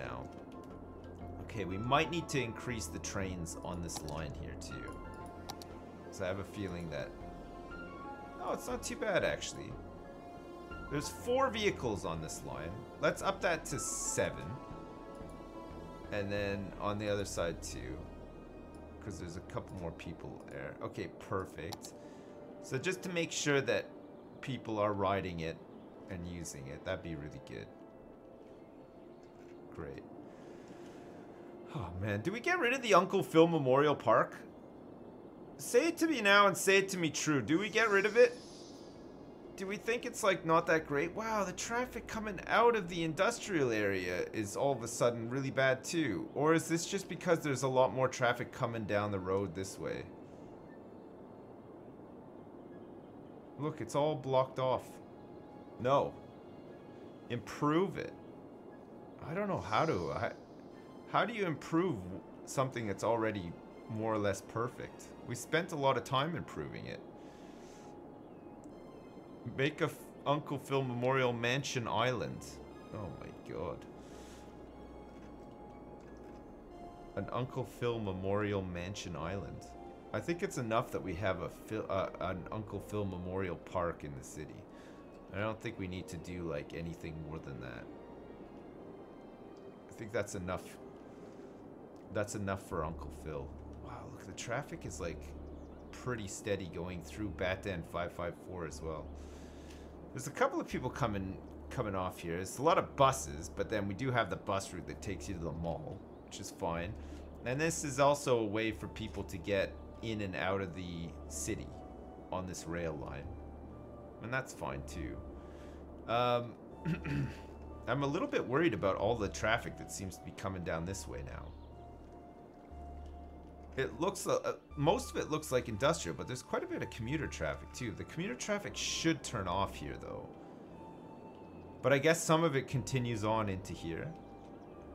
now. Okay, we might need to increase the trains on this line here too. So I have a feeling that... Oh, it's not too bad actually. There's 4 vehicles on this line. Let's up that to 7. And then on the other side too. Because there's a couple more people there. Okay, perfect. So just to make sure that people are riding it and using it, that'd be really good. Great. Oh man, do we get rid of the Uncle Phil Memorial Park? Say it to me now and say it to me true. Do we get rid of it? Do we think it's like not that great? Wow, the traffic coming out of the industrial area is all of a sudden really bad too. Or is this just because there's a lot more traffic coming down the road this way? Look, it's all blocked off. No. Improve it. I don't know how to. How do you improve something that's already more or less perfect? We spent a lot of time improving it. Make a Uncle Phil Memorial Mansion Island. Oh my god. An Uncle Phil Memorial Mansion Island. I think it's enough that we have an Uncle Phil Memorial Park in the city. I don't think we need to do like anything more than that. I think that's enough. That's enough for Uncle Phil. Wow, look, the traffic is like pretty steady going through Batan 554 as well. There's a couple of people coming off here. It's a lot of buses, but then we do have the bus route that takes you to the mall, which is fine. And this is also a way for people to get in and out of the city on this rail line. And that's fine too. I'm a little bit worried about all the traffic that seems to be coming down this way now. It looks, most of it looks like industrial, but there's quite a bit of commuter traffic too. The commuter traffic should turn off here though. But I guess some of it continues on into here.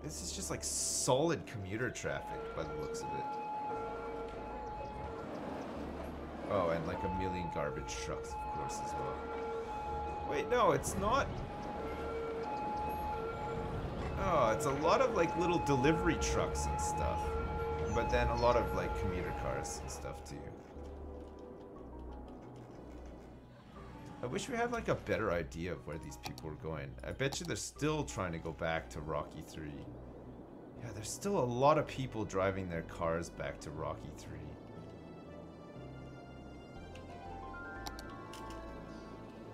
This is just like solid commuter traffic by the looks of it. Oh, and like a million garbage trucks, of course, as well. Wait, no, it's not. Oh, it's a lot of like little delivery trucks and stuff. But then a lot of like commuter cars and stuff too. I wish we had like a better idea of where these people are going. I bet you they're still trying to go back to Rocky 3. Yeah, there's still a lot of people driving their cars back to Rocky 3.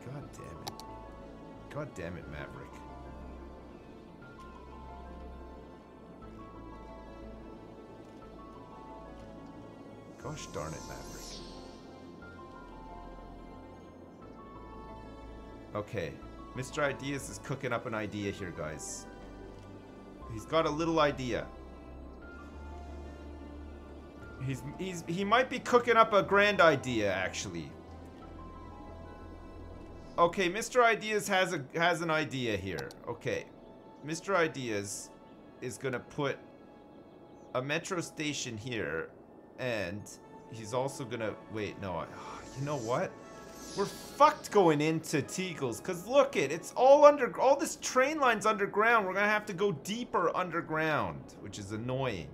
God damn it. God damn it, Maverick. Gosh darn it, Maverick. Okay, Mr. Ideas is cooking up an idea here, guys. He's got a little idea. He might be cooking up a grand idea, actually. Okay, Mr. Ideas has an idea here. Okay, Mr. Ideas is gonna put a metro station here. And he's also gonna... Wait, no. You know what? We're fucked going into Teagles. Because look it. It's all under... All this train line's underground. We're gonna have to go deeper underground. Which is annoying.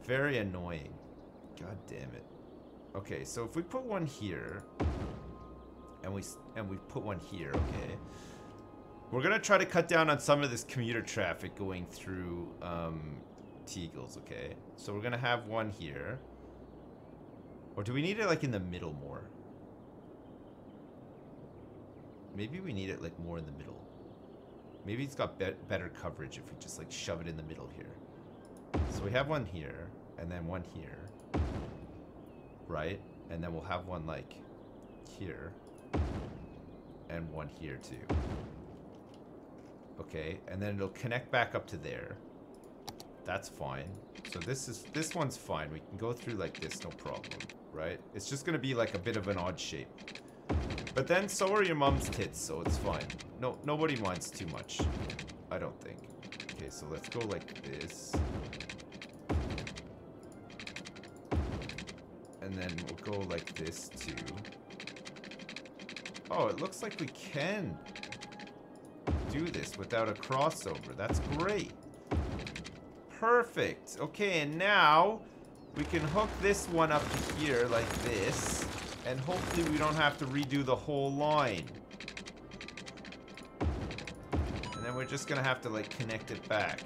Very annoying. God damn it. Okay, so if we put one here... And we put one here, okay. We're gonna try to cut down on some of this commuter traffic going through... Teagles, okay. So we're gonna have one here. Or do we need it like in the middle more? Maybe we need it like more in the middle. Maybe it's got better coverage if we just like shove it in the middle here. So we have one here, and then one here. Right? And then we'll have one like here. And one here too. Okay, and then it'll connect back up to there. That's fine. So this one's fine. We can go through like this, no problem, right? It's just gonna be like a bit of an odd shape. But then so are your mom's tits, so it's fine. No, nobody minds too much, I don't think. Okay, so let's go like this. And then we'll go like this too. Oh, it looks like we can do this without a crossover. That's great. Perfect. Okay, and now we can hook this one up to here like this. And hopefully we don't have to redo the whole line. And then we're just gonna have to like connect it back.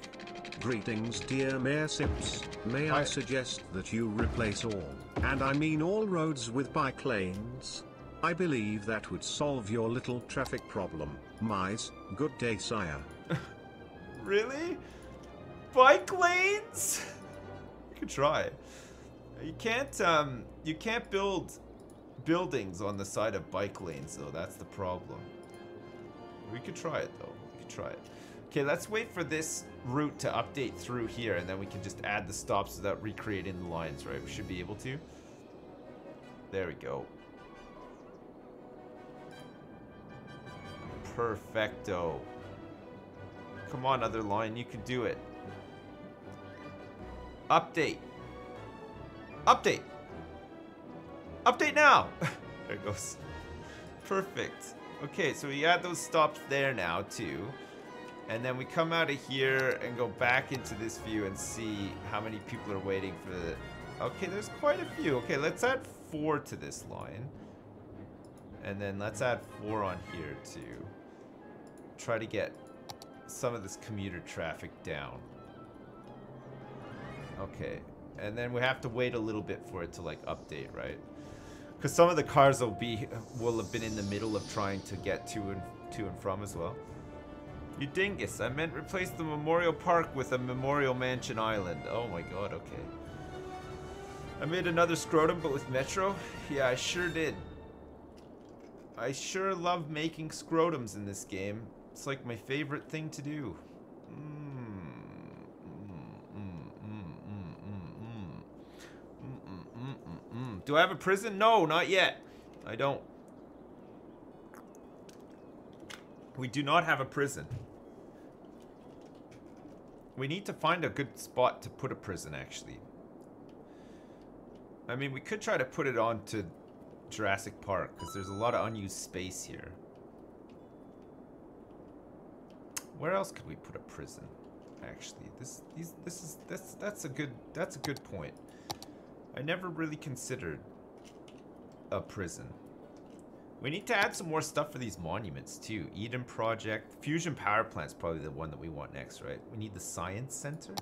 Greetings dear Mayor Sips. May I suggest that you replace all, and I mean all roads with bike lanes? I believe that would solve your little traffic problem. Mice, good day sire. Really? Bike lanes? You could try. You can't build buildings on the side of bike lanes though, that's the problem. We could try it though, we could try it. Okay, let's wait for this route to update through here and then we can just add the stops without recreating the lines, right? We should be able to. There we go. Perfecto. Come on, other line, you can do it. Update. Update. Update now. There it goes. Perfect. Okay, so we add those stops there now too. And then we come out of here and go back into this view and see how many people are waiting for the... Okay, there's quite a few. Okay, let's add 4 to this line. And then let's add 4 on here too. Try to get some of this commuter traffic down. Okay, and then we have to wait a little bit for it to like update, right? Because some of the cars will have been in the middle of trying to get to and from as well. You dingus, I meant replace the Memorial Park with a Memorial Mansion Island. Oh my god, okay. I made another scrotum, but with Metro? Yeah, I sure did. I sure love making scrotums in this game. It's like my favorite thing to do. Do I have a prison? No, not yet. I don't. We do not have a prison. We need to find a good spot to put a prison, actually. I mean, we could try to put it onto Jurassic Park, because there's a lot of unused space here. Where else could we put a prison? Actually, that's a good point. I never really considered a prison. We need to add some more stuff for these monuments too. Eden Project, Fusion Power Plant's probably the one that we want next, right? We need the Science Center.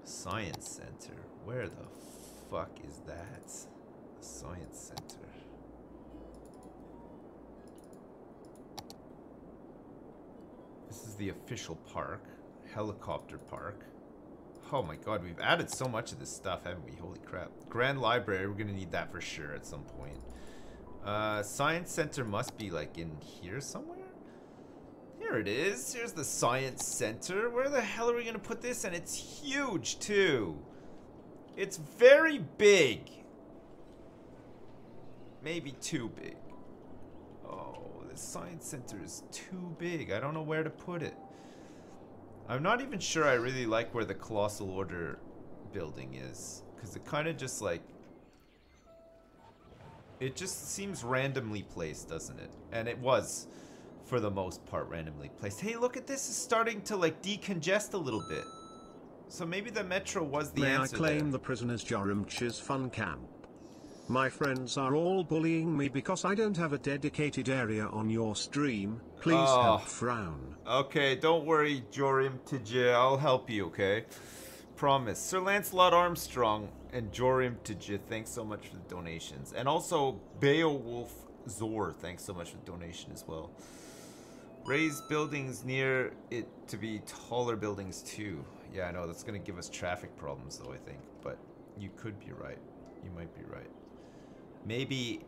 Science Center. Where the fuck is that? The Science Center. This is the official park. Helicopter Park. Oh my god, we've added so much of this stuff, haven't we? Holy crap. Grand Library, we're gonna need that for sure at some point. Science Center must be like in here somewhere? Here it is. Here's the Science Center. Where the hell are we gonna put this? And it's huge too. It's very big. Maybe too big. Oh, the Science Center is too big. I don't know where to put it. I'm not even sure I really like where the Colossal Order building is. Because it kind of just like... It just seems randomly placed, doesn't it? And it was, for the most part, randomly placed. Hey, look at this. It's starting to like decongest a little bit. So maybe the metro was the answer. May I claim there. the prisoners Jorumch's fun camp? My friends are all bullying me because I don't have a dedicated area on your stream. Please help frown. Okay, don't worry, Jorim Tijia. I'll help you, okay? Promise. Sir Lancelot Armstrong and Jorim Tijia, thanks so much for the donations. And also, Beowulf Zor, thanks so much for the donation as well. Raise buildings near it to be taller buildings too. Yeah, I know, that's going to give us traffic problems though, I think. But you could be right. You might be right. Maybe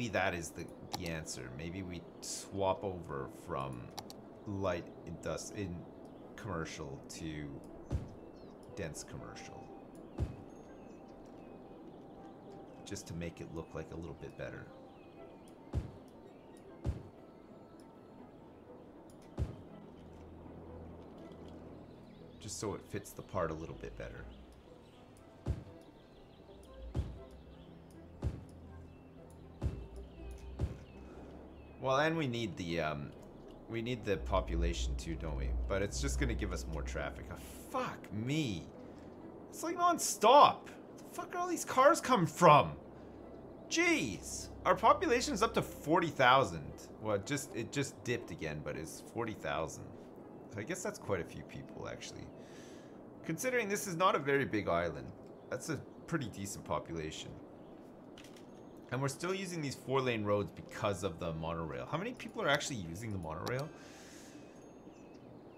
that is the answer. Maybe we swap over from light in commercial to dense commercial. Just to make it look like a little bit better. Just so it fits the part a little bit better. Well, and we need the We need the population too, don't we? But it's just gonna give us more traffic. Oh, fuck me. It's like non-stop. Where the fuck are all these cars coming from? Jeez. Our population is up to 40,000. Well, it just dipped again, but it's 40,000. So I guess that's quite a few people, actually. Considering this is not a very big island. That's a pretty decent population. And we're still using these 4-lane roads because of the monorail. How many people are actually using the monorail?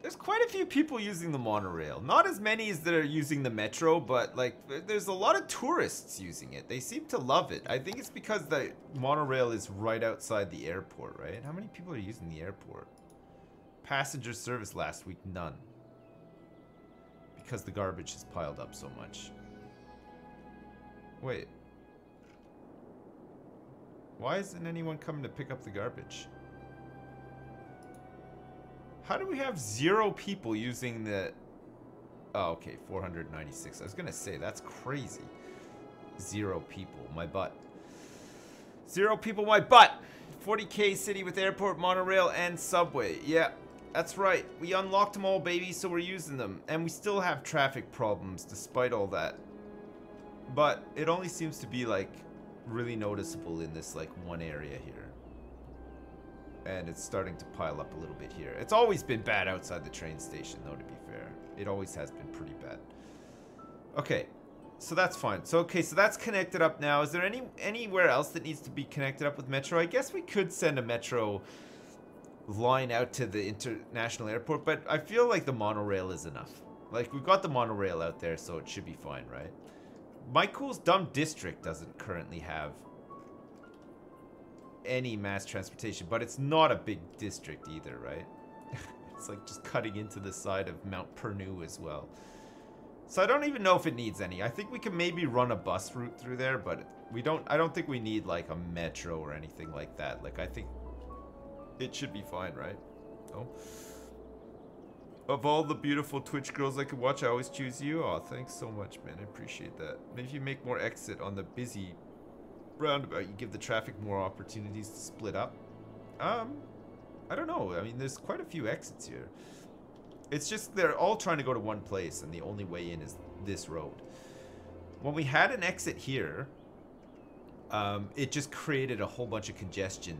There's quite a few people using the monorail. Not as many as that are using the metro, but like there's a lot of tourists using it. They seem to love it. I think it's because the monorail is right outside the airport, right? How many people are using the airport? Passenger service last week, none. Because the garbage has piled up so much. Wait. Why isn't anyone coming to pick up the garbage? How do we have 0 people using the... Oh, okay, 496. I was gonna say, that's crazy. 0 people, my butt. 0 people, my butt! 40K city with airport, monorail, and subway. Yeah, that's right. We unlocked them all, baby, so we're using them. And we still have traffic problems despite all that. But it only seems to be, like, really noticeable in this, like, one area here. And it's starting to pile up a little bit here. It's always been bad outside the train station, though, to be fair. It always has been pretty bad. Okay, so that's fine. So, okay, so that's connected up now. Is there anywhere else that needs to be connected up with Metro? I guess we could send a Metro line out to the international airport, but I feel like the monorail is enough. Like, we've got the monorail out there, so it should be fine, right? My Cool's Dumb District doesn't currently have any mass transportation, but it's not a big district either, right? It's like just cutting into the side of Mount Pernu as well. So I don't even know if it needs any. I think we can maybe run a bus route through there, but I don't think we need like a metro or anything like that. Like, I think it should be fine, right? Oh. Of all the beautiful Twitch girls I could watch, I always choose you. Oh, thanks so much, man. I appreciate that. Maybe if you make more exit on the busy roundabout, you give the traffic more opportunities to split up. I don't know. I mean, there's quite a few exits here. It's just they're all trying to go to one place, and the only way in is this road. When we had an exit here, it just created a whole bunch of congestion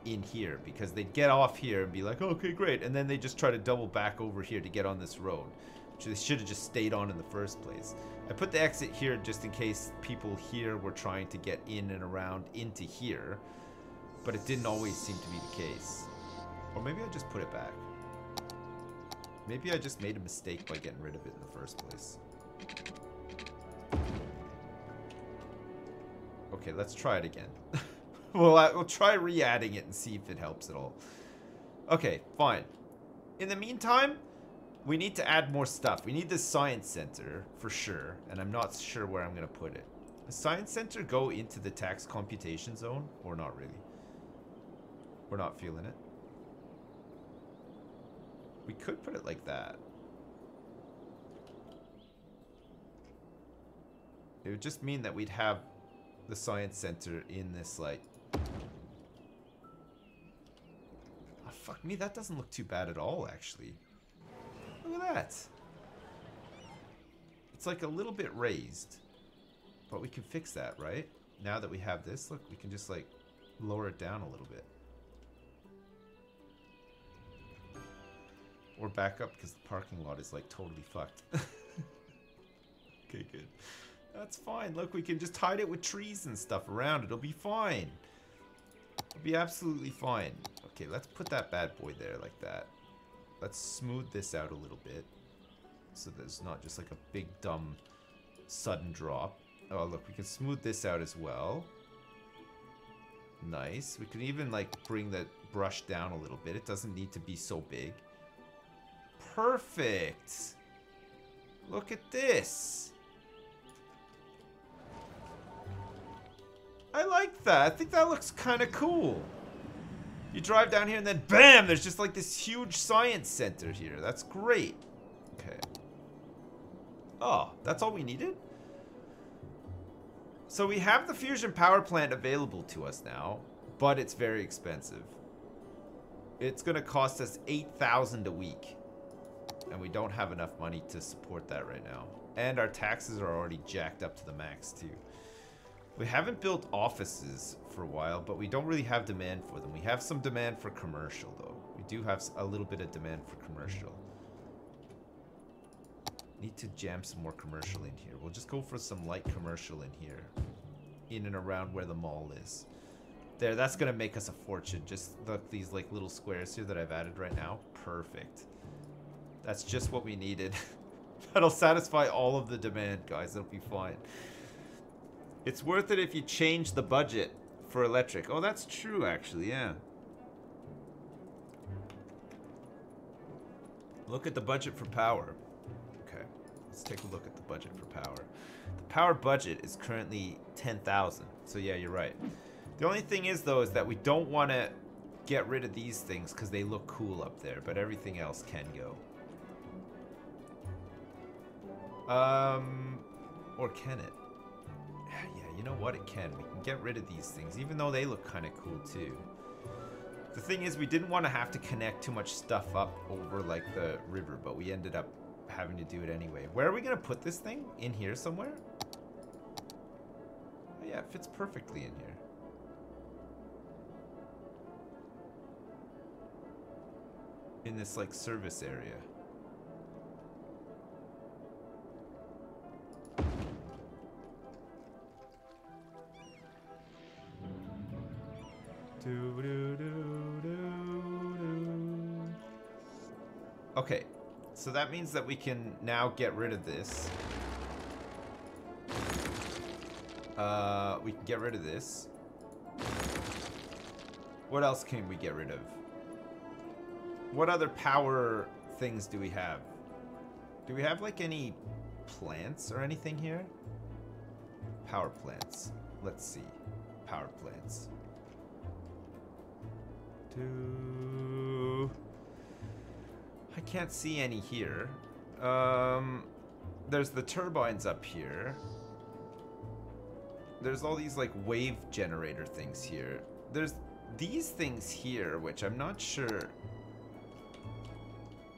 in here because they'd get off here and be like, okay, great, and then they just try to double back over here to get on this road, which they should have just stayed on in the first place. I put the exit here just in case people here were trying to get in and around into here, but it didn't always seem to be the case. Or maybe I just put it back. Maybe I just made a mistake by getting rid of it in the first place. Okay, let's try it again. We'll try re-adding it and see if it helps at all. Okay, fine. In the meantime, we need to add more stuff. We need the science center for sure, and I'm not sure where I'm going to put it. The science center go into the tax computation zone, or not really? We're not feeling it. We could put it like that. It would just mean that we'd have the science center in this, like... Oh, fuck me, that doesn't look too bad at all, actually. Look at that. It's like a little bit raised. But we can fix that, right? Now that we have this, look, we can just, like, lower it down a little bit. Or back up because the parking lot is like totally fucked. Okay, good. That's fine. Look, we can just hide it with trees and stuff around. It'll be fine. It'll be absolutely fine. Okay, let's put that bad boy there like that. Let's smooth this out a little bit. So there's not just like a big dumb sudden drop. Oh, look, we can smooth this out as well. Nice. We can even like bring the brush down a little bit. It doesn't need to be so big. Perfect. Look at this. I like that. I think that looks kind of cool. You drive down here and then bam, there's just like this huge science center here. That's great. Okay. Oh, that's all we needed? So we have the fusion power plant available to us now, but it's very expensive. It's gonna cost us 8,000 a week. And we don't have enough money to support that right now. And our taxes are already jacked up to the max too. We haven't built offices for a while, but we don't really have demand for them. We have some demand for commercial though. We do have a little bit of demand for commercial. Need to jam some more commercial in here. We'll just go for some light commercial in here. In and around where the mall is. There, that's gonna make us a fortune. Just look, these like little squares here that I've added right now. Perfect. That's just what we needed. That'll satisfy all of the demand, guys. It'll be fine. It's worth it if you change the budget for electric. Oh, that's true, actually, yeah. Look at the budget for power. Okay, let's take a look at the budget for power. The power budget is currently 10,000. So yeah, you're right. The only thing is, though, is that we don't want to get rid of these things because they look cool up there, but everything else can go. Or can it? Yeah, you know what? It can. We can get rid of these things, even though they look kind of cool too. The thing is, we didn't want to have to connect too much stuff up over like the river, but we ended up having to do it anyway. Where are we gonna put this thing? In here somewhere? Oh, yeah, it fits perfectly in here. In this like service area. Okay, so that means that we can now get rid of this. We can get rid of this. What else can we get rid of? What other power things do we have? Do we have like any plants or anything here? Power plants. Let's see. Power plants. I can't see any here. There's the turbines up here. There's all these like wave generator things here. There's these things here, which I'm not sure.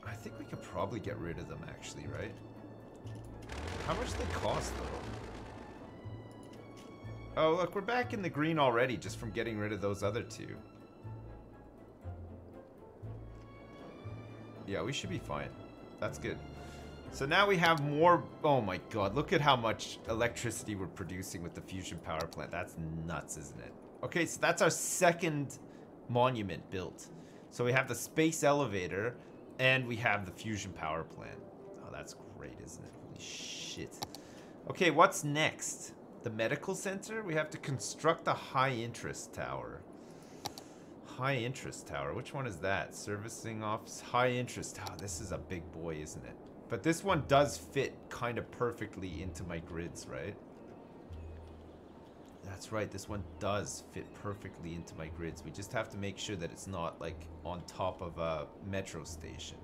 I think we could probably get rid of them actually, right? How much do they cost though? Oh look, we're back in the green already just from getting rid of those other two. Yeah, we should be fine. That's good. So now we have more. Oh my god, look at how much electricity we're producing with the fusion power plant. That's nuts, isn't it? Okay, so that's our second monument built. So we have the space elevator and we have the fusion power plant. Oh, that's great, isn't it? Holy shit. Okay, what's next? The medical center? We have to construct a high interest tower. High interest tower. Which one is that? Servicing office. High interest tower. This is a big boy, isn't it? But this one does fit kind of perfectly into my grids, right? That's right. This one does fit perfectly into my grids. We just have to make sure that it's not like on top of a metro station.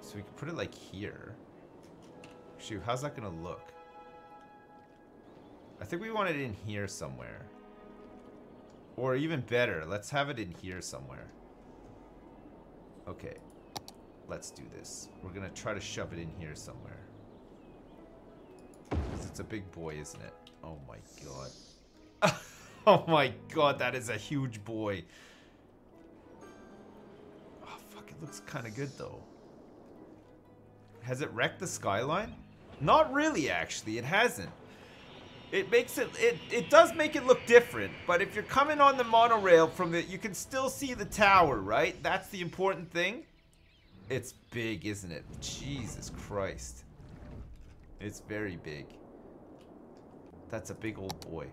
So we can put it like here. Shoot, how's that gonna look? I think we want it in here somewhere. Or even better, let's have it in here somewhere. Okay, let's do this. We're gonna try to shove it in here somewhere. Because it's a big boy, isn't it? Oh my god. Oh my god, that is a huge boy. Oh fuck, it looks kind of good though. Has it wrecked the skyline? Not really, actually. It hasn't. It makes it, it does make it look different, but if you're coming on the monorail from the, you can still see the tower, right? That's the important thing. It's big, isn't it? Jesus Christ. It's very big. That's a big old boy.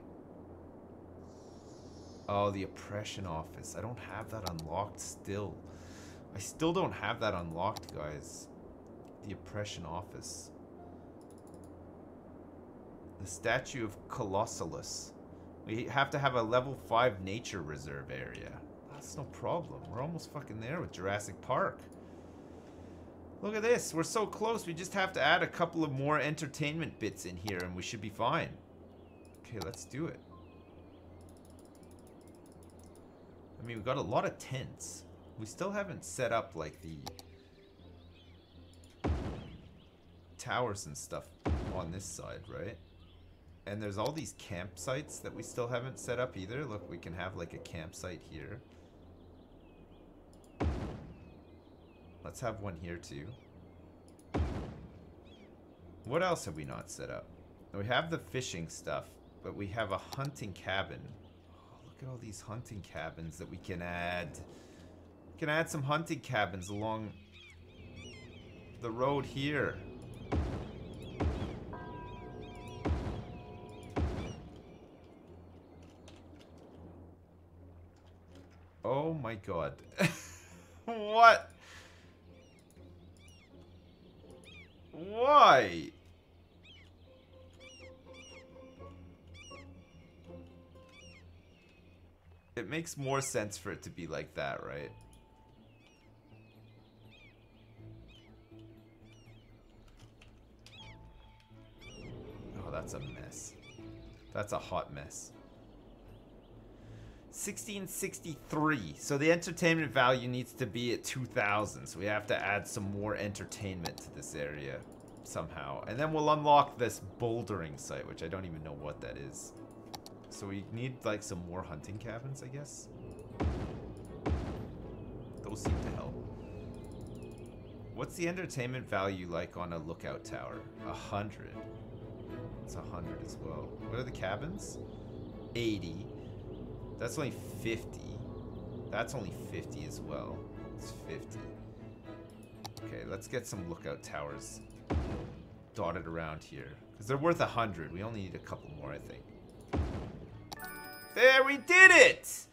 Oh, the oppression office. I don't have that unlocked still. I still don't have that unlocked, guys. The oppression office. The statue of Colossalus. We have to have a level 5 nature reserve area. That's no problem. We're almost fucking there with Jurassic Park. Look at this. We're so close. We just have to add a couple of more entertainment bits in here and we should be fine. Okay, let's do it. I mean, we've got a lot of tents. We still haven't set up, like, the towers and stuff on this side, right? And there's all these campsites that we still haven't set up either. Look, we can have, like, a campsite here. Let's have one here, too. What else have we not set up? We have the fishing stuff, but we have a hunting cabin. Oh, look at all these hunting cabins that we can add. We can add some hunting cabins along the road here. Oh my god. What? Why? It makes more sense for it to be like that, right? Oh, that's a mess. That's a hot mess. 1663. So the entertainment value needs to be at 2,000. So we have to add some more entertainment to this area somehow. And then we'll unlock this bouldering site, which I don't even know what that is. So we need like some more hunting cabins, I guess. Those seem to help. What's the entertainment value like on a lookout tower? 100. It's 100 as well. What are the cabins? 80. That's only 50. That's only 50 as well. It's 50. Okay, let's get some lookout towers dotted around here. Because they're worth 100. We only need a couple more, I think. There, we did it!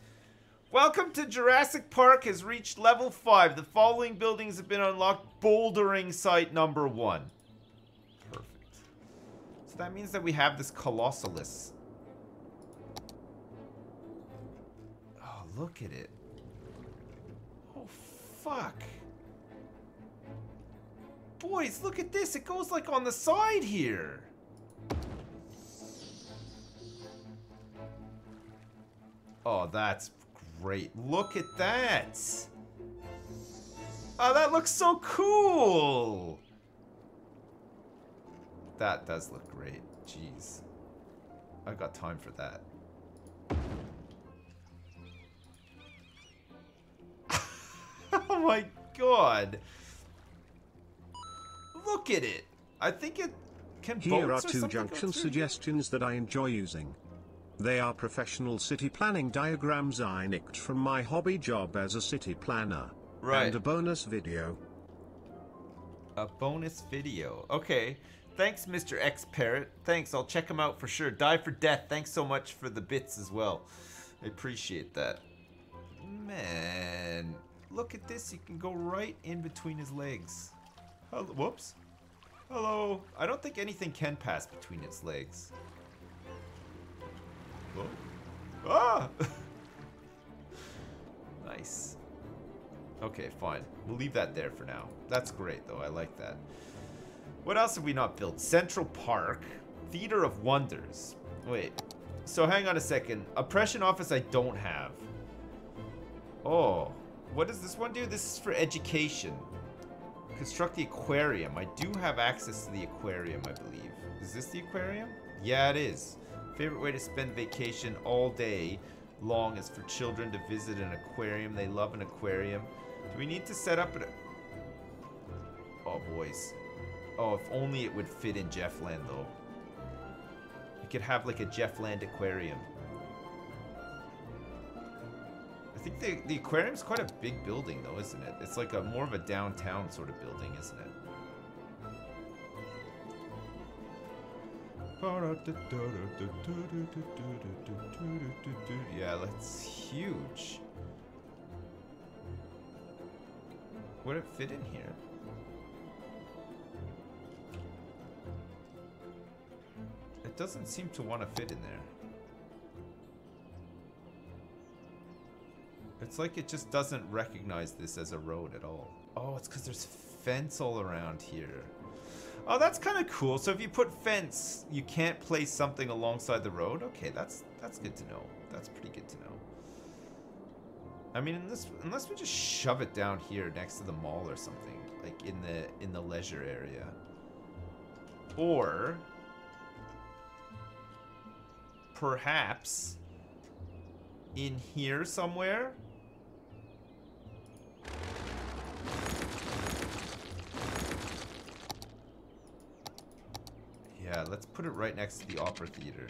Welcome to Jurassic Park has reached level 5. The following buildings have been unlocked. Bouldering site number 1. Perfect. So that means that we have this Colossalus. Oh, look at it. Oh, fuck. Boys, look at this. It goes like on the side here. Oh, that's great. Look at that. Oh, that looks so cool. That does look great. Jeez. I got time for that. Oh my god. Look at it. I think it can. Here are 2 junction suggestions that I enjoy using. They are professional city planning diagrams I nicked from my hobby job as a city planner. Right. And a bonus video. A bonus video. Okay. Thanks, Mr. X Parrot. Thanks. I'll check him out for sure. Die for Death. Thanks so much for the bits as well. I appreciate that. Man. Look at this. You can go right in between his legs. Oh, whoops. Hello. I don't think anything can pass between its legs. Oh. Ah! Nice. Okay, fine. We'll leave that there for now. That's great, though. I like that. What else have we not built? Central Park. Theater of Wonders. Wait. So hang on a second. Oppression Office I don't have. Oh. What does this one do? This is for education. Construct the aquarium. I do have access to the aquarium, I believe. Is this the aquarium? Yeah, it is. Favorite way to spend vacation all day long is for children to visit an aquarium. They love an aquarium. Do we need to set up an... Oh, boys. Oh, if only it would fit in Jeffland, though. We could have, like, a Jeffland aquarium. I think the aquarium's quite a big building, though, isn't it? It's like a more of a downtown sort of building, isn't it? Yeah, that's huge. Would it fit in here? It doesn't seem to want to fit in there. It's like it just doesn't recognize this as a road at all. Oh, it's because there's fence all around here. Oh, that's kind of cool. So if you put fence, you can't place something alongside the road. Okay, that's good to know. That's pretty good to know. I mean, unless we just shove it down here next to the mall or something, like in the leisure area, or perhaps in here somewhere. Yeah, let's put it right next to the opera theater.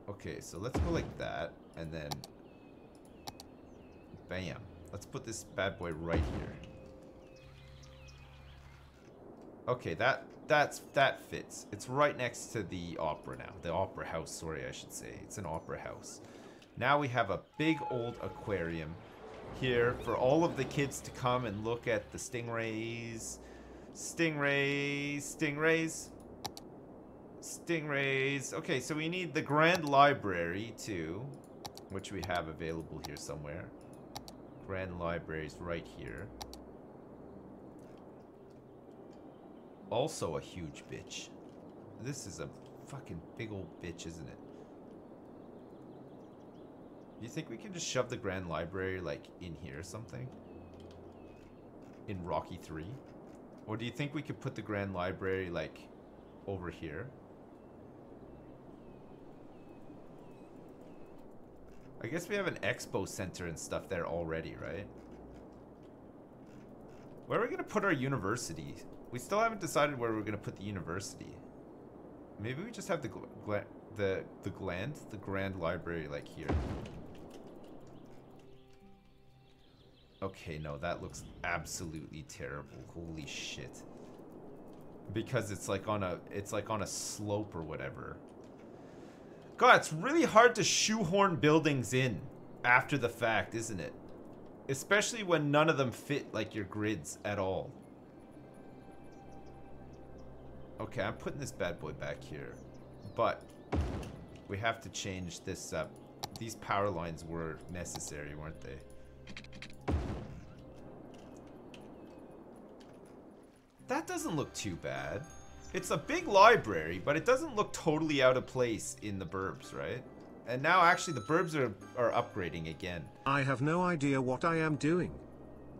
Okay, so let's go like that, and then bam. Let's put this bad boy right here. Okay, that fits. It's right next to the opera now. The opera house, sorry, I should say. It's an opera house. Now we have a big old aquarium here for all of the kids to come and look at the stingrays. Stingrays, stingrays. Stingrays. Okay, so we need the Grand Library too, which we have available here somewhere. Grand Library's right here. Also a huge bitch. This is a fucking big old bitch, isn't it? Do you think we can just shove the Grand Library, like, in here or something? In Rocky 3? Or do you think we could put the Grand Library, like, over here? I guess we have an expo center and stuff there already, right? Where are we going to put our university? We still haven't decided where we're going to put the university. Maybe we just have the Grand Library, like, here. Okay, no, that looks absolutely terrible. Holy shit. Because it's like on a slope or whatever. God, it's really hard to shoehorn buildings in after the fact, isn't it? Especially when none of them fit like your grids at all. Okay, I'm putting this bad boy back here. But we have to change this up. These power lines were necessary, weren't they? That doesn't look too bad. It's a big library, but it doesn't look totally out of place in the burbs, right? And now actually the burbs are upgrading again. I have no idea what I am doing.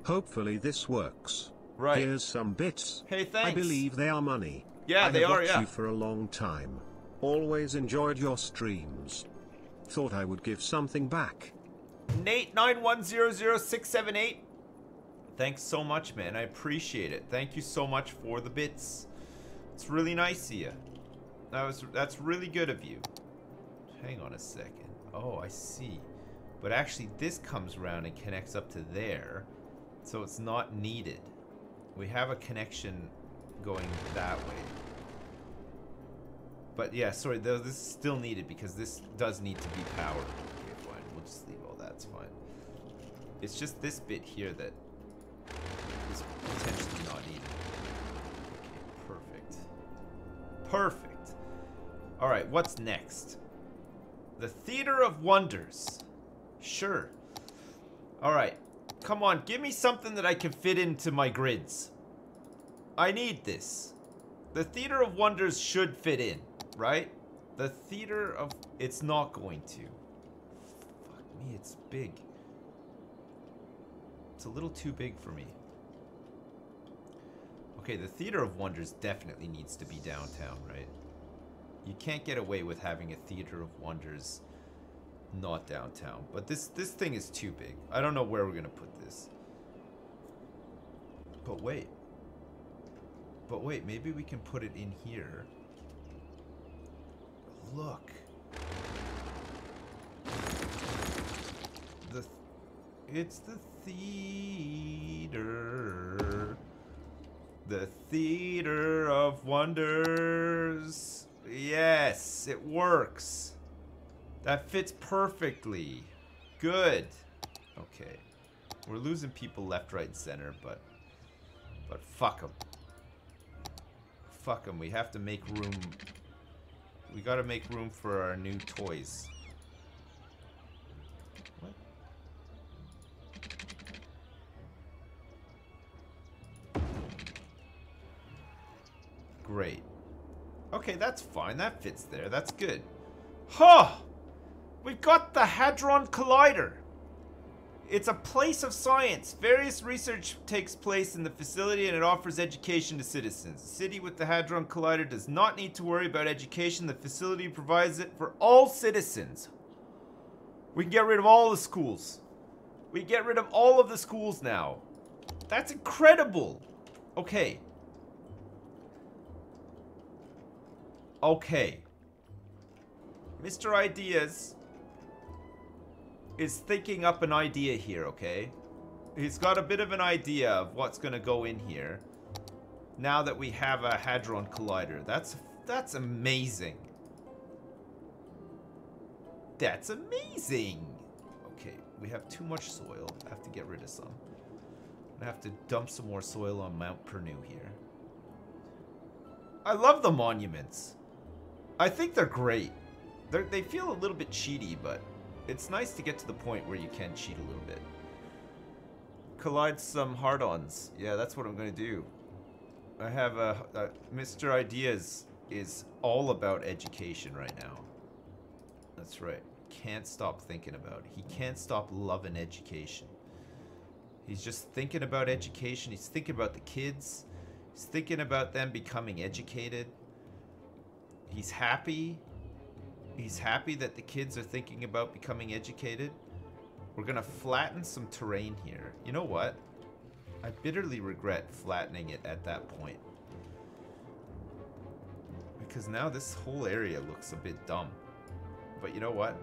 Hopefully this works. Right. Here's some bits. Hey, thanks. I believe they are money. Yeah, they are, I have yeah. watched you for a long time. Always enjoyed your streams. Thought I would give something back. Nate 9100678. Thanks so much, man. I appreciate it. Thank you so much for the bits. It's really nice of you. That's really good of you. Hang on a second. Oh, I see. But actually, this comes around and connects up to there, so it's not needed. We have a connection going that way. But yeah, sorry, though, this is still needed because this does need to be powered. Okay, fine. We'll just leave all that. It's fine. It's just this bit here that is potentially not needed. Okay, perfect. Perfect. All right, what's next? The Theater of Wonders. Sure. All right. Come on, give me something that I can fit into my grids. I need this. The Theater of Wonders should fit in, right? The Theater of... It's not going to. Fuck me, it's big. It's a little too big for me. Okay, the Theater of Wonders definitely needs to be downtown, right? You can't get away with having a Theater of Wonders not downtown. But this thing is too big. I don't know where we're going to put this. But wait. But wait, maybe we can put it in here. Look. It's the theater. The Theater of Wonders. Yes, it works. That fits perfectly. Good. Okay. We're losing people left, right, and center, but fuck them. Fuck them. We have to make room. We gotta make room for our new toys. What? Okay, that's fine. That fits there. That's good. Huh! We got the Hadron Collider. It's a place of science. Various research takes place in the facility and it offers education to citizens. The city with the Hadron Collider does not need to worry about education. The facility provides it for all citizens. We can get rid of all the schools. We can get rid of all of the schools now. That's incredible. Okay. Okay. Mr. Ideas is thinking up an idea here, okay? He's got a bit of an idea of what's gonna go in here now that we have a Hadron Collider. That's amazing. That's amazing. Okay, we have too much soil. I have to get rid of some. I have to dump some more soil on Mount Pernu here. I love the monuments. I think they're great. They feel a little bit cheaty, but it's nice to get to the point where you can cheat a little bit. Collide some hard-ons. Yeah, that's what I'm going to do. I have Mr. Ideas is all about education right now. That's right. Can't stop thinking about it. He can't stop loving education. He's just thinking about education. He's thinking about the kids. He's thinking about them becoming educated. He's happy. He's happy that the kids are thinking about becoming educated. We're gonna flatten some terrain here. You know what? I bitterly regret flattening it at that point. Because now this whole area looks a bit dumb. But you know what?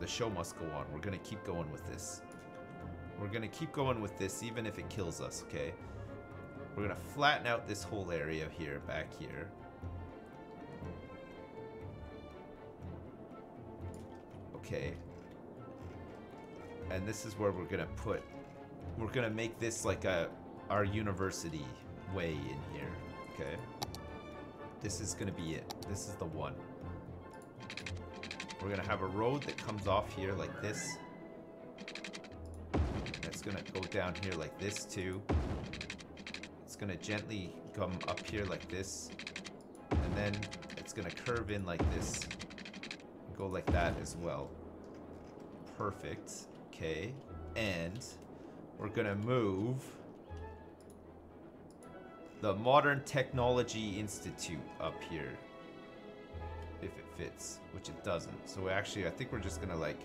The show must go on. We're gonna keep going with this. We're gonna keep going with this even if it kills us, okay? We're gonna flatten out this whole area here, back here. Okay. And this is where we're gonna make this like our university way in here, okay? This is gonna be it. This is the one. We're gonna have a road that comes off here like this. It's gonna go down here like this too. It's gonna gently come up here like this. And then it's gonna curve in like this. Go like that as well. Perfect. Okay. And we're gonna move the Modern Technology Institute up here. If it fits, which it doesn't. So actually, I think we're just gonna like,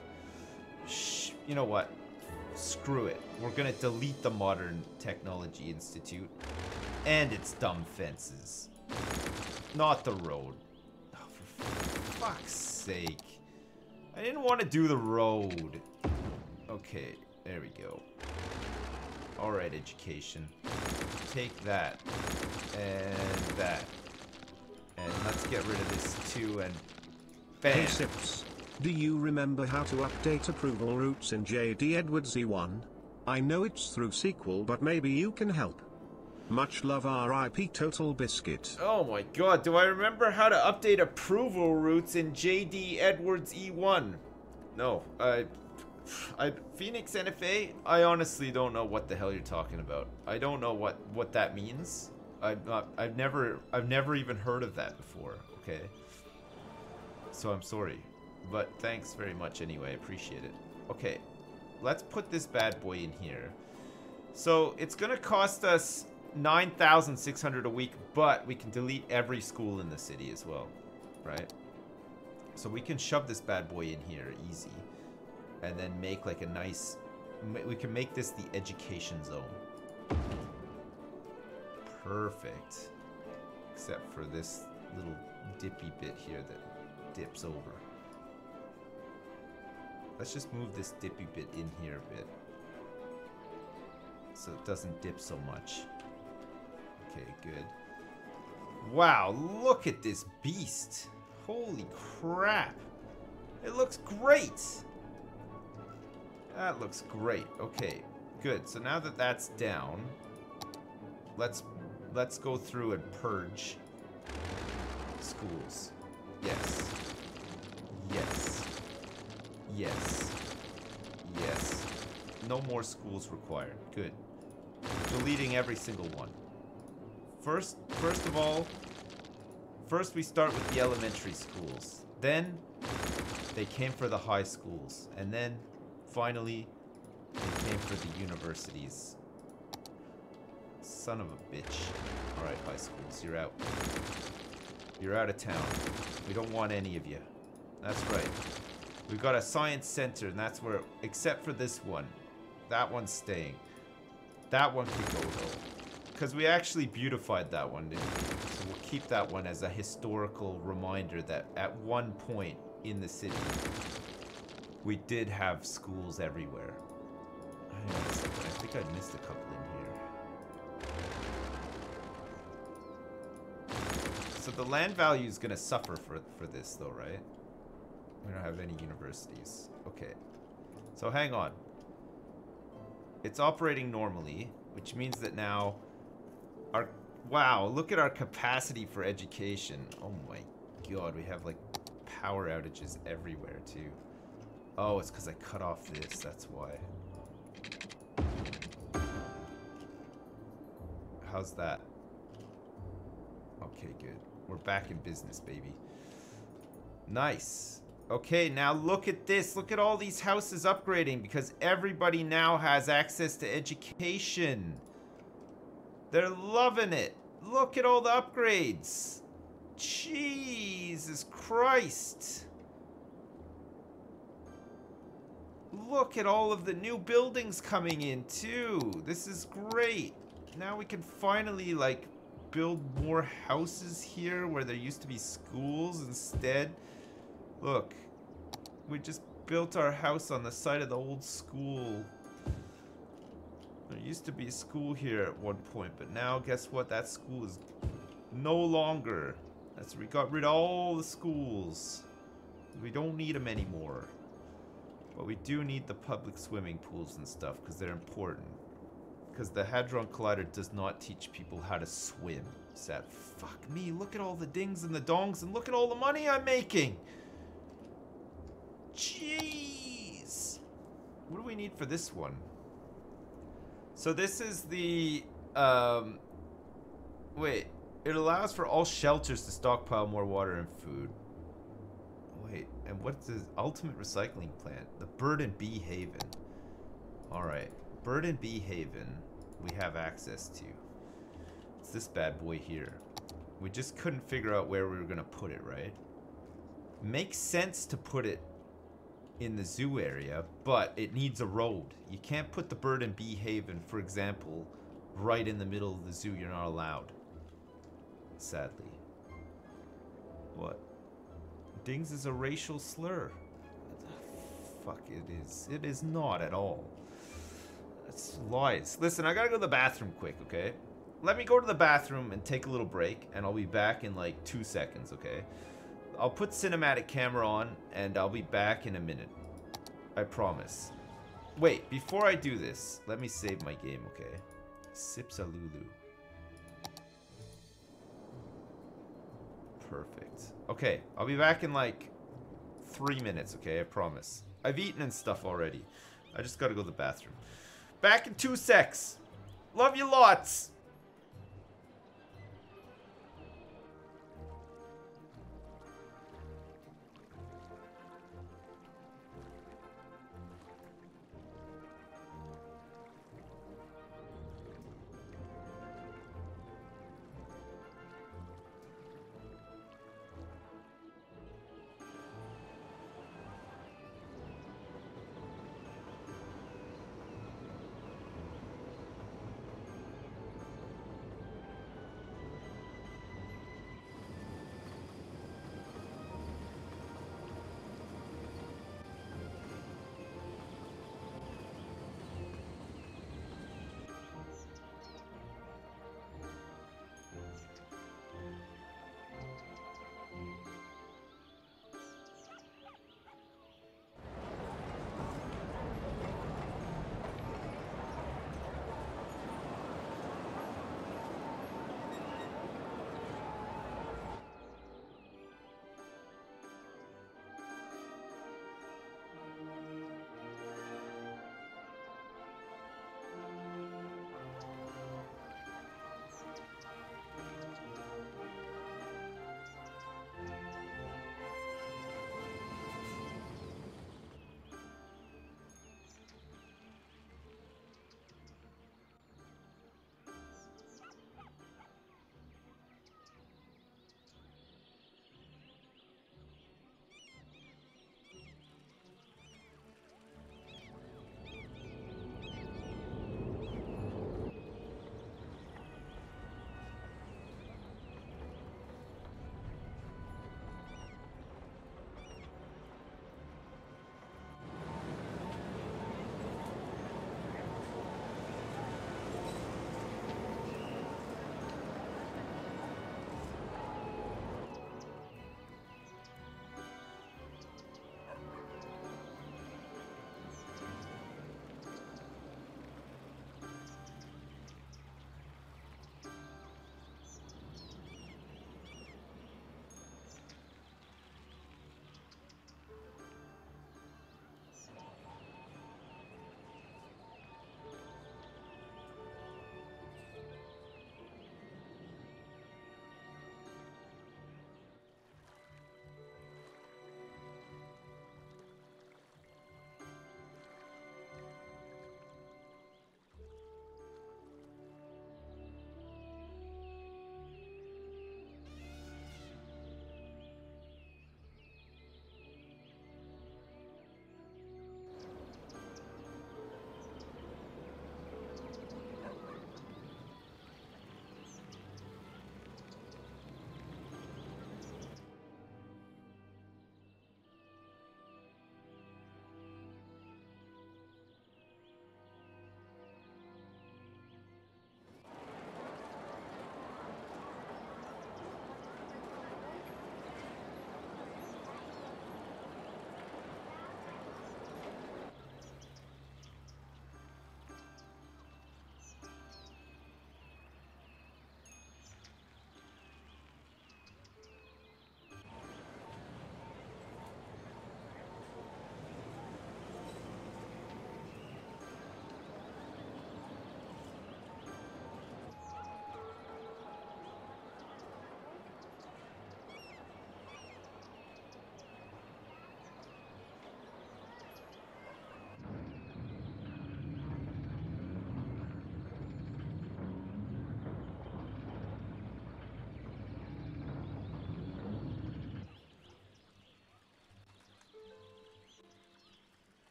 you know what? Screw it. We're gonna delete the Modern Technology Institute and its dumb fences. Not the road. Oh, for fuck's sake. I didn't want to do the road. Okay, there we go. Alright, education. Take that. And that. And let's get rid of this too, and bam! Hey Sips, do you remember how to update approval routes in JD Edwards E1? I know it's through sequel, but maybe you can help. Much love, RIP Total Biscuit. Oh my god, do I remember how to update approval routes in JD Edwards E1? No, Phoenix NFA, I honestly don't know what the hell you're talking about. I don't know what that means. I've never even heard of that before, okay? So I'm sorry, but thanks very much anyway, appreciate it. Okay, let's put this bad boy in here. So it's gonna cost us 9,600 a week, but we can delete every school in the city as well, right? So we can shove this bad boy in here easy, and then make like a nice, we can make this the education zone. Perfect. Except for this little dippy bit here that dips over. Let's just move this dippy bit in here a bit, so it doesn't dip so much. Okay, good. Wow, look at this beast. Holy crap. It looks great. That looks great. Okay, good. So now that that's down, let's go through and purge schools. Yes. Yes. Yes. Yes. No more schools required. Good. Deleting every single one. First of all, First we start with the elementary schools. Then they came for the high schools. And then finally they came for the universities. Son of a bitch. Alright, high schools, you're out. You're out of town. We don't want any of you. That's right. We've got a science center, and that's where, except for this one. That one's staying. That one can go, though. Because we actually beautified that one, didn't we? So we'll keep that one as a historical reminder that at one point in the city, we did have schools everywhere. Hang on a second. I think I missed a couple in here. So the land value is going to suffer for this, though, right? We don't have any universities. Okay. So hang on. It's operating normally, which means that now our... Wow, look at our capacity for education. Oh my god, we have like power outages everywhere too. Oh, it's because I cut off this, that's why. How's that? Okay, good. We're back in business, baby. Nice. Okay, now look at this. Look at all these houses upgrading because everybody now has access to education. They're loving it. Look at all the upgrades. Jesus Christ. Look at all of the new buildings coming in too. This is great. Now we can finally like build more houses here where there used to be schools instead. Look, we just built our house on the side of the old school. There used to be a school here at one point, but now guess what? That school is no longer. We got rid of all the schools. We don't need them anymore. But we do need the public swimming pools and stuff because they're important. Because the Hadron Collider does not teach people how to swim. Sad. Fuck me, look at all the dings and the dongs and look at all the money I'm making. Jeez. What do we need for this one? So this is the, wait. It allows for all shelters to stockpile more water and food. Wait, and what's the ultimate recycling plant? The Bird and Bee Haven. Alright. Bird and Bee Haven we have access to. It's this bad boy here. We just couldn't figure out where we were going to put it, right? Makes sense to put it in the zoo area, but it needs a road. You can't put the Bird and Bee Haven, for example, right in the middle of the zoo. You're not allowed. Sadly. What? Dings is a racial slur. Fuck, it is. It is not at all. It's lies. Listen, I gotta go to the bathroom quick, okay? Let me go to the bathroom and take a little break, and I'll be back in like 2 seconds, okay? I'll put cinematic camera on, and I'll be back in a minute. I promise. Wait, before I do this, let me save my game, okay? Sipsalulu. Perfect. Okay, I'll be back in like 3 minutes, okay? I promise. I've eaten and stuff already. I just gotta go to the bathroom. Back in 2 secs. Love you lots.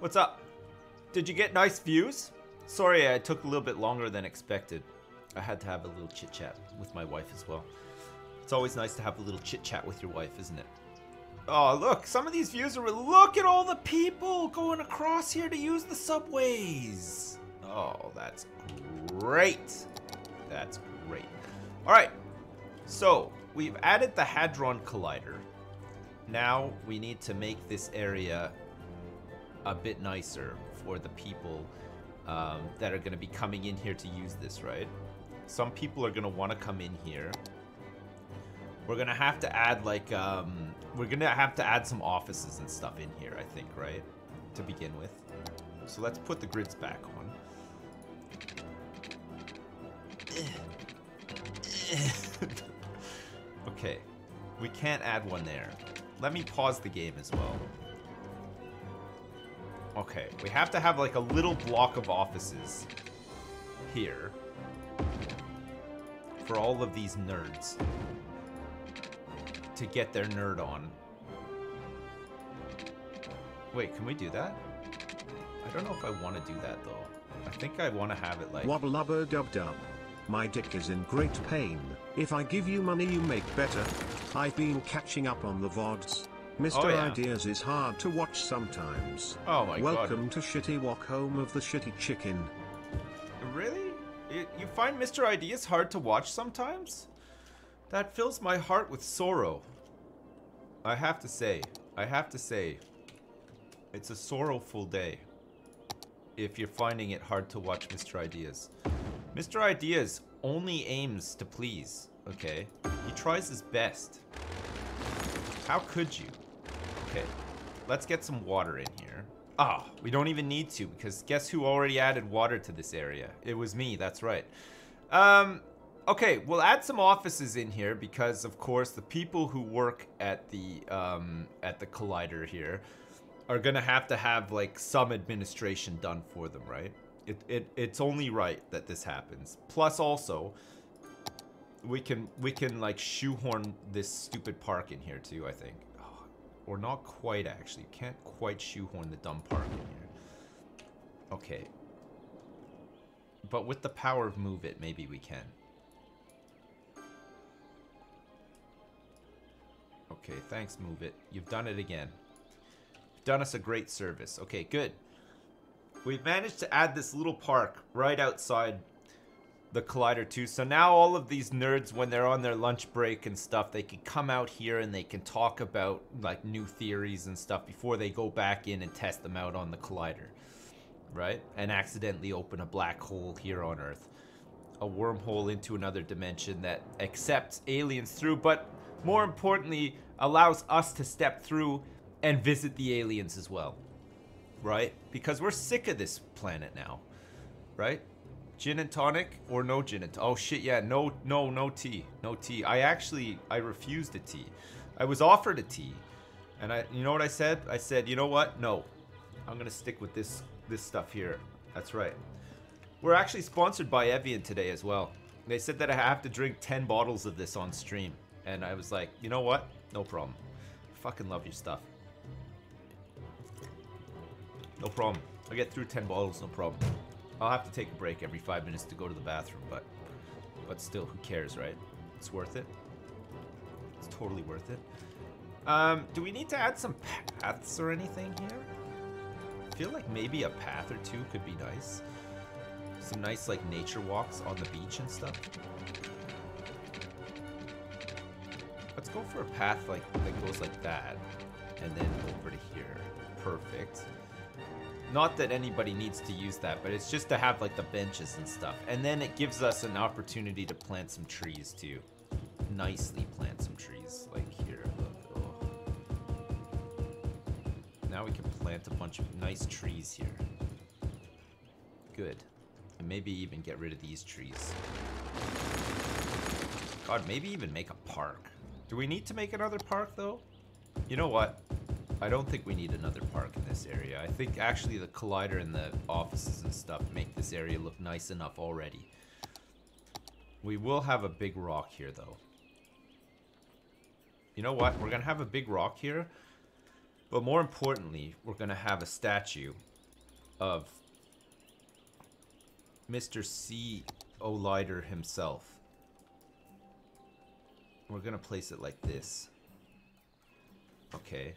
What's up? Did you get nice views? Sorry, I took a little bit longer than expected. I had to have a little chit chat with my wife as well. It's always nice to have a little chit chat with your wife, isn't it? Oh, look, some of these views are... Look at all the people going across here to use the subways. Oh, that's great. That's great. All right, so we've added the Hadron Collider. Now we need to make this area a bit nicer for the people that are going to be coming in here to use this, right? Some people are going to want to come in here. We're going to have to add, like, we're going to have to add some offices and stuff in here, I think, right? To begin with. So let's put the grids back on. Okay. We can't add one there. Let me pause the game as well. Okay. We have to have, like, a little block of offices here for all of these nerds to get their nerd on. Wait, can we do that? I don't know if I want to do that, though. I think I want to have it like... Wobble lubber dub dub. My dick is in great pain. If I give you money you make better. I've been catching up on the VODs. Mr. Oh, yeah. Ideas is hard to watch sometimes. Oh my god. Welcome to Shitty Walk, home of the shitty chicken. Really? You find Mr. Ideas hard to watch sometimes? That fills my heart with sorrow. I have to say, it's a sorrowful day if you're finding it hard to watch Mr. Ideas. Mr. Ideas only aims to please, okay? He tries his best. How could you? Okay, let's get some water in here. Ah, we don't even need to, because guess who already added water to this area? It was me, that's right. Okay, we'll add some offices in here because, of course, the people who work at the collider here are gonna have to have like some administration done for them, right? It's only right that this happens. Plus, also, we can like shoehorn this stupid park in here too. I think, oh, or not quite actually. Can't quite shoehorn the dumb park in here. Okay, but with the power of Move It, maybe we can. Okay, thanks, Move It. You've done it again. You've done us a great service. Okay, good. We've managed to add this little park right outside the collider too. So now all of these nerds, when they're on their lunch break and stuff, they can come out here and they can talk about like new theories and stuff before they go back in and test them out on the collider, right? And accidentally open a black hole here on Earth. A wormhole into another dimension that accepts aliens through, but more importantly, allows us to step through and visit the aliens as well. Right? Because we're sick of this planet now. Right? Gin and tonic or no gin and tonic? Oh shit, yeah, no tea. No tea. I refused a tea. I was offered a tea. And you know what I said? I said, you know what? No. I'm gonna stick with this stuff here. That's right. We're actually sponsored by Evian today as well. They said that I have to drink 10 bottles of this on stream. And I was like, you know what? No problem. Fucking love your stuff. No problem. I'll get through 10 bottles, no problem. I'll have to take a break every 5 minutes to go to the bathroom, but still, who cares, right? It's worth it. It's totally worth it. Do we need to add some paths or anything here? I feel like maybe a path or two could be nice. Some nice, like, nature walks on the beach and stuff. Let's go for a path like that goes like that, and then over to here. Perfect. Not that anybody needs to use that, but it's just to have like the benches and stuff. And then it gives us an opportunity to plant some trees too. Nicely plant some trees, like here. Look. Oh. Now we can plant a bunch of nice trees here. Good. And maybe even get rid of these trees. God, maybe even make a park. Do we need to make another park though? You know what? I don't think we need another park in this area. I think actually the collider and the offices and stuff make this area look nice enough already. We will have a big rock here though. You know what? We're gonna have a big rock here. But more importantly, we're going to have a statue of Mr. C. O'Lider himself. We're going to place it like this. Okay.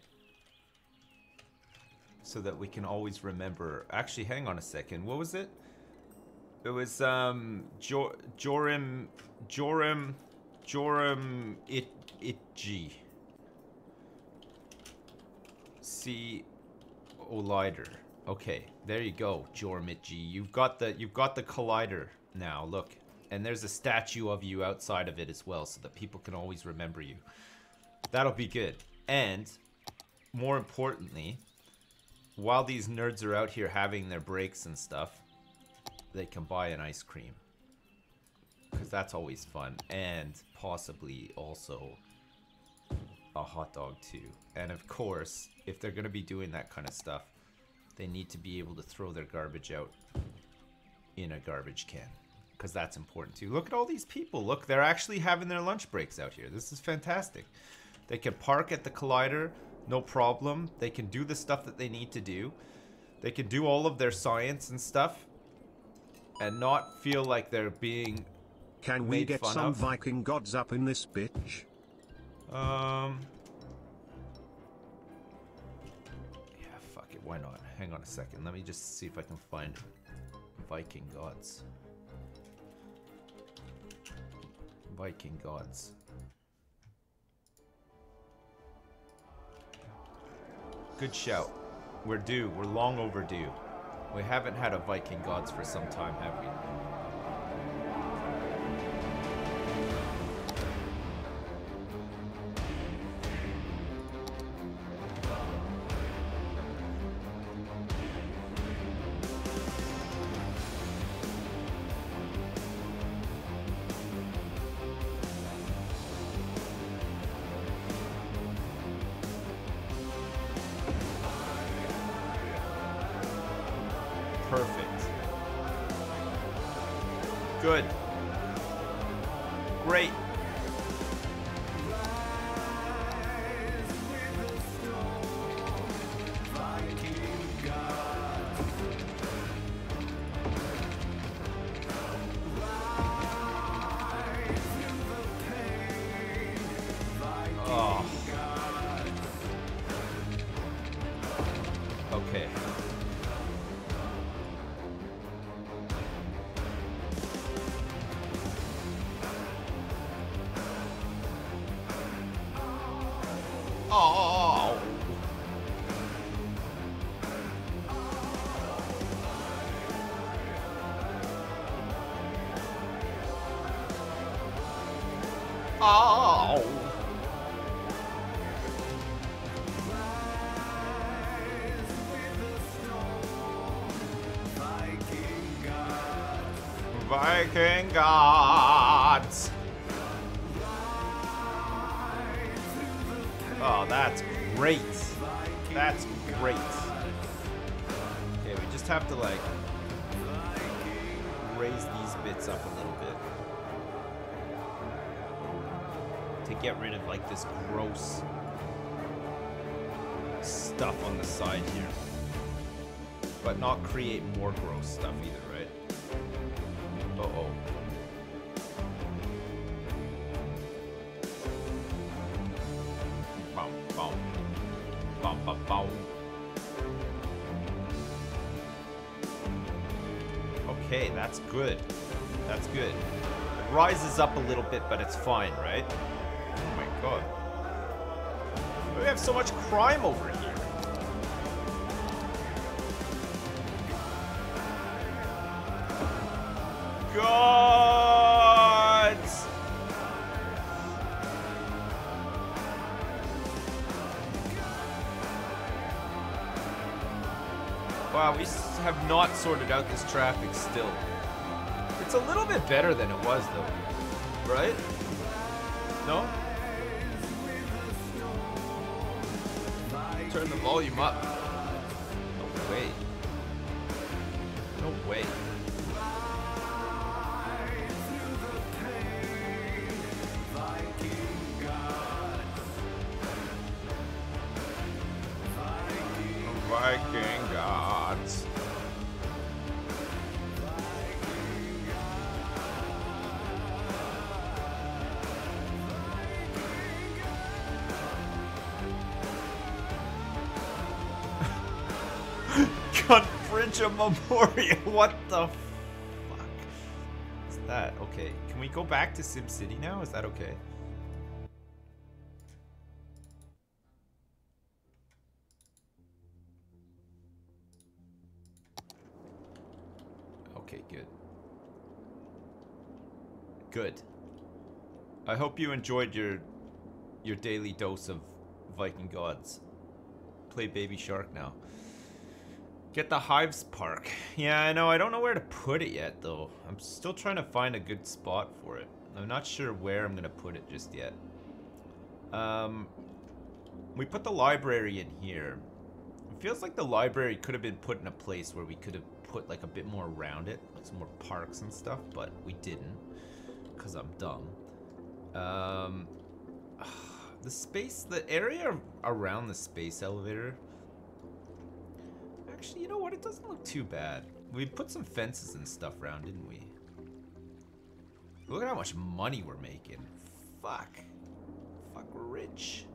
So that we can always remember. Actually, hang on a second. What was it? It was Joram Itji. C. O'Lider. Okay, there you go, Joram Itji. You've got the collider now. Look, and there's a statue of you outside of it as well, so that people can always remember you. That'll be good. And more importantly, while these nerds are out here having their breaks and stuff, they can buy an ice cream, because that's always fun, and possibly also a hot dog too. And of course, if they're going to be doing that kind of stuff, they need to be able to throw their garbage out in a garbage can, because that's important too. Look at all these people. Look, they're actually having their lunch breaks out here. This is fantastic. They can park at the collider, no problem. They can do the stuff that they need to do. They can do all of their science and stuff and not feel like they're being Can we get some Viking gods up in this bitch? Yeah, fuck it, why not? Hang on a second, let me just see if I can find Viking gods. Viking gods. Good shout. We're due, we're long overdue. We haven't had a Viking gods for some time, have we? Perfect. Good. Great. Oh. Okay. Oh. Oh. Viking gods. Oh, that's great. That's great. Okay, we just have to like raise these bits up a little bit to get rid of like this gross stuff on the side here, but not create more gross stuff either, right? Uh-oh. Okay, that's good. That's good. It rises up a little bit, but it's fine, right? Oh my god. We have so much crime over here. Gods! Wow, we have not sorted out this traffic still. It's a little bit better than it was, though. Right? No? Turn the volume up. No way. No way. Viking gods. Gun Bridge of Memorial. What the fuck is that? Okay, can we go back to SimCity now? Is that okay? Okay, good. Good. I hope you enjoyed your daily dose of Viking gods. Play Baby Shark now. Get the Hives Park. Yeah, I know. I don't know where to put it yet, though. I'm still trying to find a good spot for it. I'm not sure where I'm going to put it just yet. We put the library in here. It feels like the library could have been put in a place where we could have put like a bit more around it. Like some more parks and stuff, but we didn't. Because I'm dumb. The area around the space elevator... Actually, you know what? It doesn't look too bad. We put some fences and stuff around, didn't we? Look at how much money we're making. Fuck. Fuck, we're rich.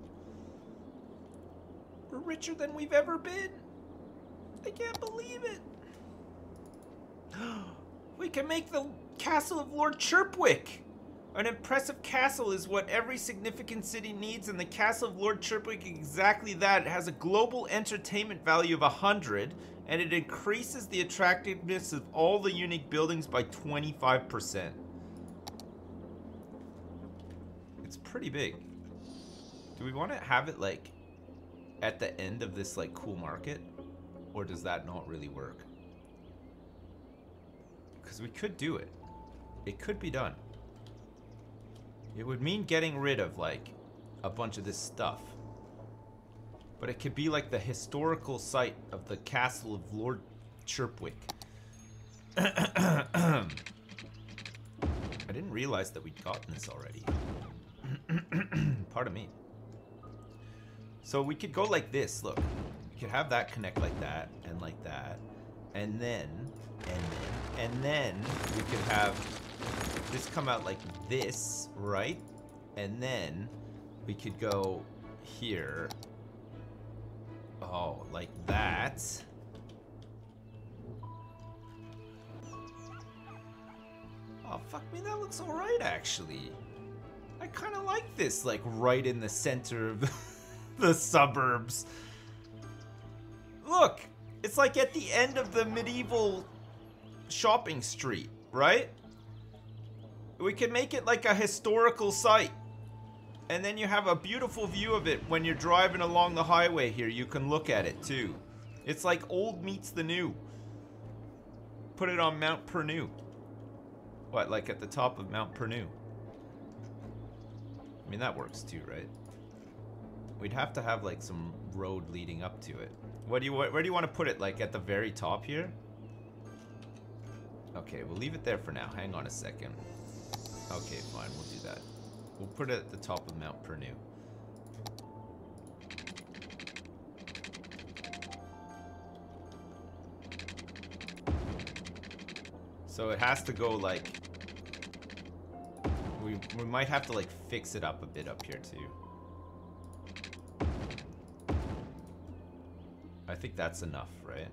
We're richer than we've ever been. I can't believe it. We can make the castle of Lord Chirpwick. An impressive castle is what every significant city needs, and the castle of Lord Chirpwick is exactly that. It has a global entertainment value of 100, and it increases the attractiveness of all the unique buildings by 25%. It's pretty big. Do we want to have it, like, at the end of this, like, cool market? Or does that not really work? Because we could do it. It could be done. It would mean getting rid of, like, a bunch of this stuff. But it could be, like, the historical site of the castle of Lord Chirpwick. I didn't realize that we'd gotten this already. Pardon me. So we could go like this, look. We could have that connect like that, and like that. And then we could have this come out like this, right? And then we could go here. Oh, like that. Oh, fuck me, that looks alright, actually. I kind of like this, like, right in the center of the suburbs. Look, it's like at the end of the medieval shopping street, right? We can make it like a historical site. And then you have a beautiful view of it when you're driving along the highway here. You can look at it, too. It's like old meets the new. Put it on Mount Pernu. What, like at the top of Mount Pernu? I mean, that works too, right? We'd have to have like some road leading up to it. Where do you want to put it? Like at the very top here? Okay, we'll leave it there for now. Hang on a second. Okay, fine, we'll do that. We'll put it at the top of Mount Pernu. So it has to go like... We might have to like fix it up a bit up here too. I think that's enough, right?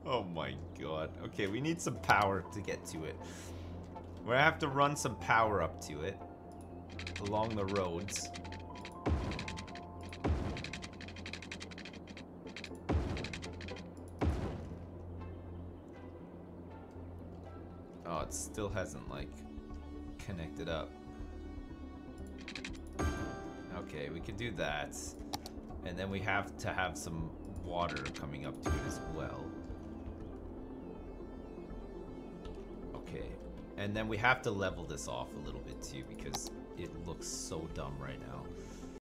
Oh my god. Okay, we need some power to get to it. We're gonna have to run some power up to it along the roads. Oh, it still hasn't like connected up. Okay, we could do that. And then we have to have some water coming up to it as well. Okay. And then we have to level this off a little bit too because it looks so dumb right now.